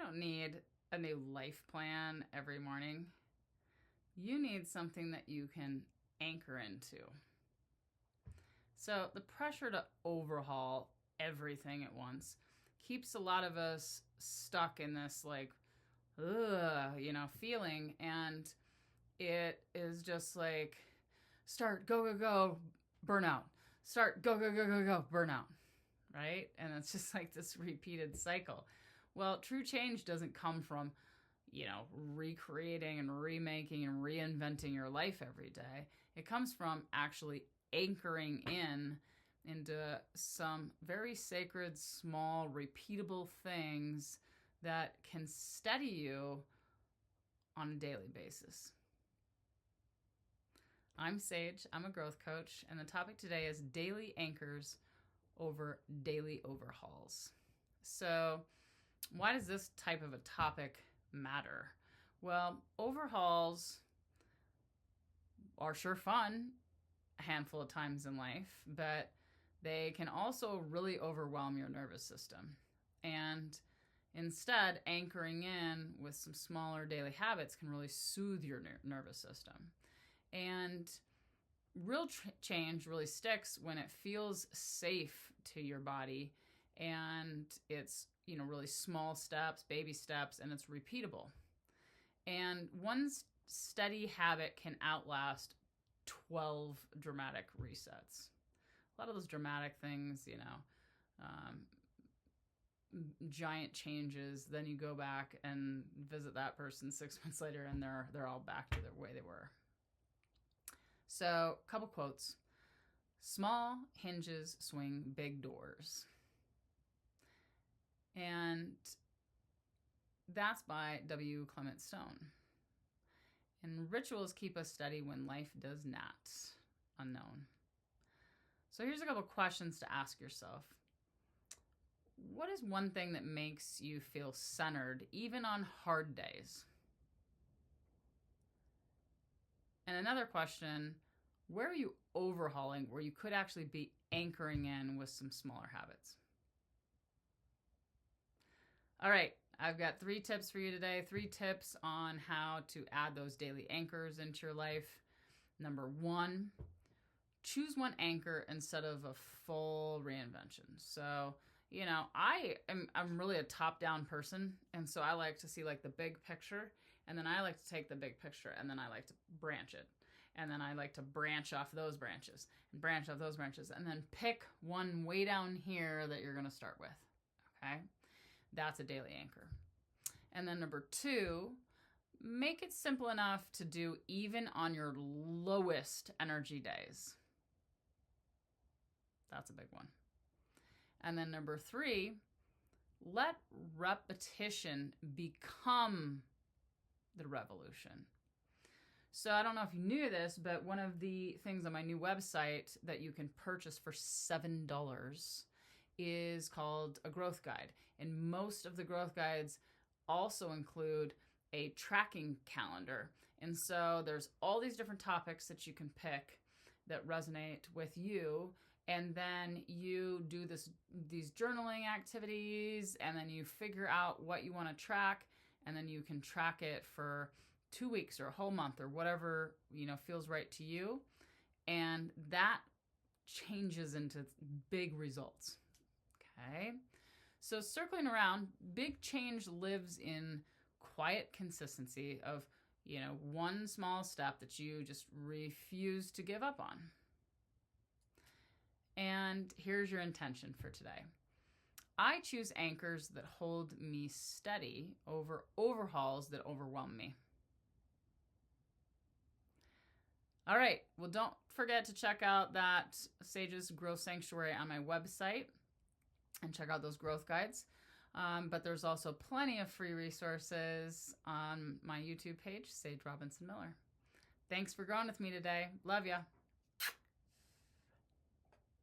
don't need a new life plan every morning. You need something that you can anchor into. So the pressure to overhaul everything at once keeps a lot of us stuck in this feeling. And it is just like, start, go, burnout. Start, go, burnout. Right? And it's just like this repeated cycle. Well, true change doesn't come from, recreating and remaking and reinventing your life every day. It comes from actually anchoring into some very sacred, small, repeatable things that can steady you on a daily basis. I'm Sage. I'm a growth coach, and the topic today is daily anchors over daily overhauls. So, why does this type of a topic matter? Well, overhauls are sure fun a handful of times in life, but they can also really overwhelm your nervous system. And instead, anchoring in with some smaller daily habits can really soothe your nervous system. And real change really sticks when it feels safe to your body, and it's really small steps, baby steps, and it's repeatable. And one steady habit can outlast 12 dramatic resets. A lot of those dramatic things, giant changes, then you go back and visit that person 6 months later and they're all back to the way they were. So, a couple quotes. Small hinges swing big doors. And that's by W. Clement Stone. And rituals keep us steady when life does not. Unknown. So here's a couple questions to ask yourself. What is one thing that makes you feel centered even on hard days? And another question, where are you overhauling where you could actually be anchoring in with some smaller habits? All right, I've got 3 tips for you today. 3 tips on how to add those daily anchors into your life. Number 1, choose one anchor instead of a full reinvention. So, I'm really a top-down person, and so I like to see the big picture, and then I like to take the big picture, and then I like to branch it. And then I like to branch off those branches, and branch off those branches, and then pick one way down here that you're going to start with, okay? That's a daily anchor. And then number 2, make it simple enough to do even on your lowest energy days. That's a big one. And then number 3, let repetition become the revolution. So I don't know if you knew this, but one of the things on my new website that you can purchase for $7 is called a growth guide. And most of the growth guides also include a tracking calendar. And so there's all these different topics that you can pick that resonate with you. And then you do these journaling activities, and then you figure out what you want to track, and then you can track it for 2 weeks or a whole month or whatever, feels right to you. And that changes into big results. Okay. So circling around, big change lives in quiet consistency of, one small step that you just refuse to give up on. And here's your intention for today. I choose anchors that hold me steady over overhauls that overwhelm me. All right. Well, don't forget to check out that Sage's Growth Sanctuary on my website and check out those growth guides. But there's also plenty of free resources on my YouTube page, Sage Robinson Miller. Thanks for growing with me today. Love ya.